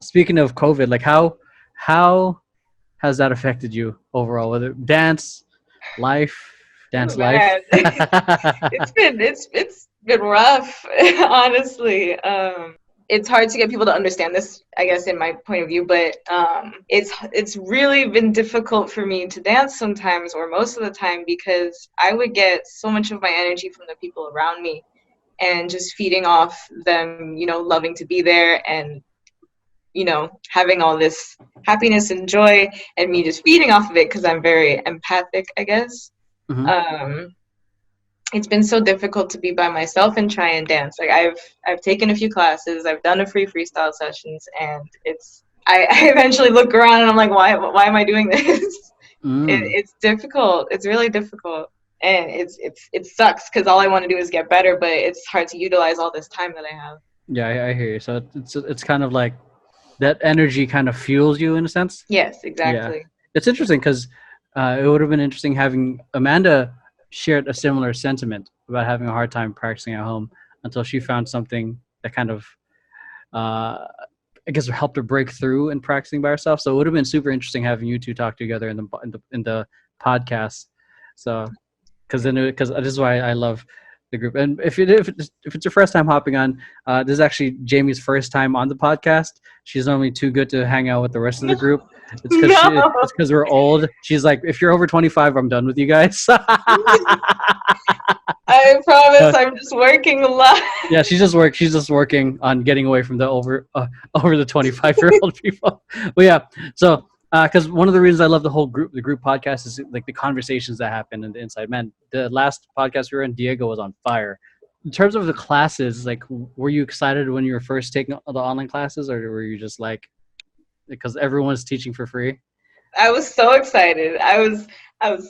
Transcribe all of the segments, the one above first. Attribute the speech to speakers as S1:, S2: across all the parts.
S1: speaking of COVID, like how has that affected you overall? Whether life,
S2: Oh
S1: dance life.
S2: man, it's been rough, honestly. It's hard to get people to understand this, I guess, in my point of view, but it's really been difficult for me to dance sometimes, or most of the time, because I would get so much of my energy from the people around me, and just feeding off them, loving to be there, and having all this happiness and joy, and me just feeding off of it because I'm very empathic, I guess.
S1: Hmm.
S2: Um, it's been so difficult to be by myself and try and dance. Like I've taken a few classes, I've done a free freestyle sessions, and I eventually look around and I'm like, why am I doing this?
S1: Mm.
S2: It's difficult. It's really difficult, and it sucks because all I want to do is get better, but it's hard to utilize all this time that I have.
S1: Yeah, I hear you. So it's kind of like that energy kind of fuels you in a sense.
S2: Yes,
S1: Yeah,
S2: exactly.
S1: it's interesting because it would have been interesting having Amanda shared a similar sentiment about having a hard time practicing at home until she found something that kind of, uh, I guess, helped her break through in practicing by herself. So it would have been super interesting having you two talk together in the podcast. So because this is why I love the group. And if it's your first time hopping on, this is actually Jamie's first time on the podcast. She's normally too good to hang out with the rest of the group.
S2: No,
S1: It's because we're old. She's like, if you're over 25, I'm done with you guys.
S2: I promise I'm just working a lot.
S1: Yeah, she's just working on getting away from the over the 25-year-old people. But yeah, so because one of the reasons I love the group podcast is like the conversations that happen in the inside. Man, the last podcast we were in, Diego was on fire. In terms of the classes, like, were you excited when you were first taking the online classes, or were you just like, because everyone's teaching for free?
S2: I was so excited. I was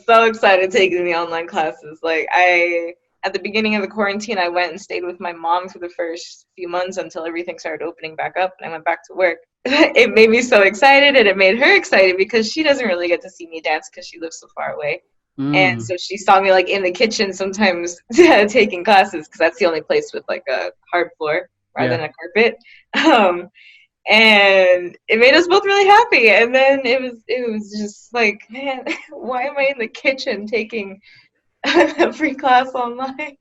S2: so excited taking the online classes. Like I at the beginning of the quarantine, I went and stayed with my mom for the first few months until everything started opening back up and I went back to work. It made me so excited, and it made her excited because she doesn't really get to see me dance because she lives so far away. And
S1: Mm,
S2: so she saw me like in the kitchen sometimes taking classes because that's the only place with like a hard floor rather
S1: yeah.
S2: than a carpet. Um, and it made us both really happy. And then it was just like, man, why am I in the kitchen taking a free class online?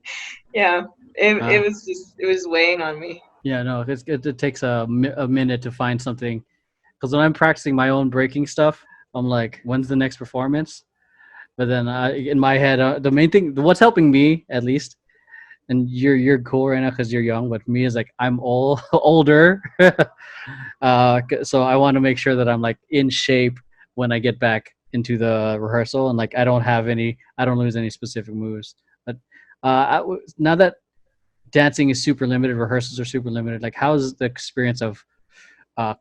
S2: Yeah, it
S1: Uh,
S2: was just it was weighing on me.
S1: yeah, no, it takes a minute to find something. Because when I'm practicing my own breaking stuff, I'm like, when's the next performance? But then in my head, the main thing, what's helping me at least, and you're cool right now because you're young, but me is like I'm older, so I want to make sure that I'm like in shape when I get back into the rehearsal, and like I don't lose any specific moves. But now that dancing is super limited, rehearsals are super limited. Like, how's the experience of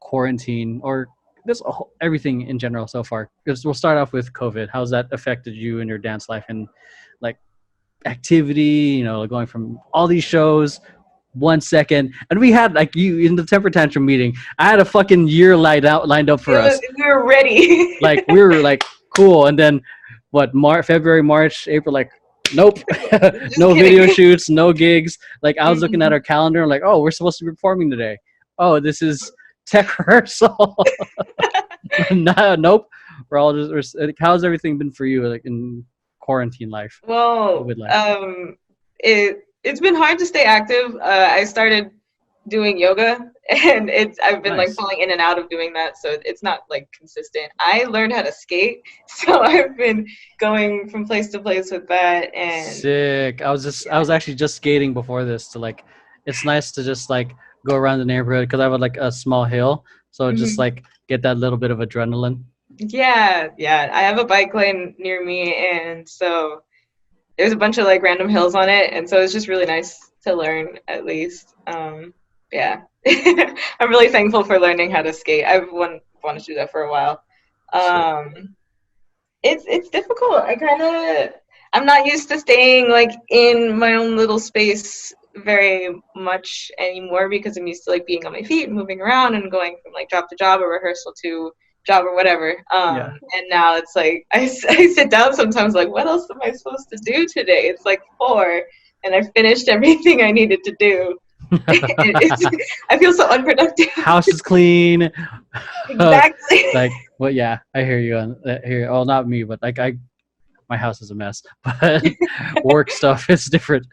S1: quarantine or everything in general so far? Because we'll start off with COVID. How's that affected you in your dance life and like activity? Going from all these shows 1 second, and we had like you in the temper tantrum meeting. I had a fucking year lined up for us.
S2: We were ready.
S1: Like we were like cool, and then what? February, March, April, like. Nope,
S2: Just
S1: no video
S2: kidding.
S1: shoots, no gigs. Like I was looking at
S2: Mhm.
S1: our calendar, like, oh, we're supposed to be performing today. Oh, this is tech rehearsal. No, nope. We're all like, how's everything been for you, like in quarantine life,
S2: Well,
S1: COVID life?
S2: it's been hard to stay active. I started doing yoga, and I've been like
S1: Nice.
S2: falling in and out of doing that, so it's not like consistent. I learned how to skate, so I've been going from place to place with that, and
S1: Sick. I was actually just skating before this to like, it's nice to just like go around the neighborhood because I have like a small hill, so just
S2: mhm.
S1: like get that little bit of adrenaline.
S2: Yeah, yeah. I have a bike lane near me, and so there's a bunch of like random hills on it, and so it's just really nice to learn at least. Yeah, I'm really thankful for learning how to skate. I've wanted to do that for a while.
S1: Sick.
S2: Um, it's difficult. I'm not used to staying like in my own little space very much anymore because I'm used to like being on my feet and moving around and going from like job to job or rehearsal to job or whatever.
S1: Yeah.
S2: And now it's like I sit down sometimes like, what else am I supposed to do today? It's like 4 and I finished everything I needed to do. I feel so unproductive.
S1: House is clean.
S2: Exactly.
S1: Like, well, yeah, I hear you on that here. Oh, not me, but like my house is a mess. But work stuff is different.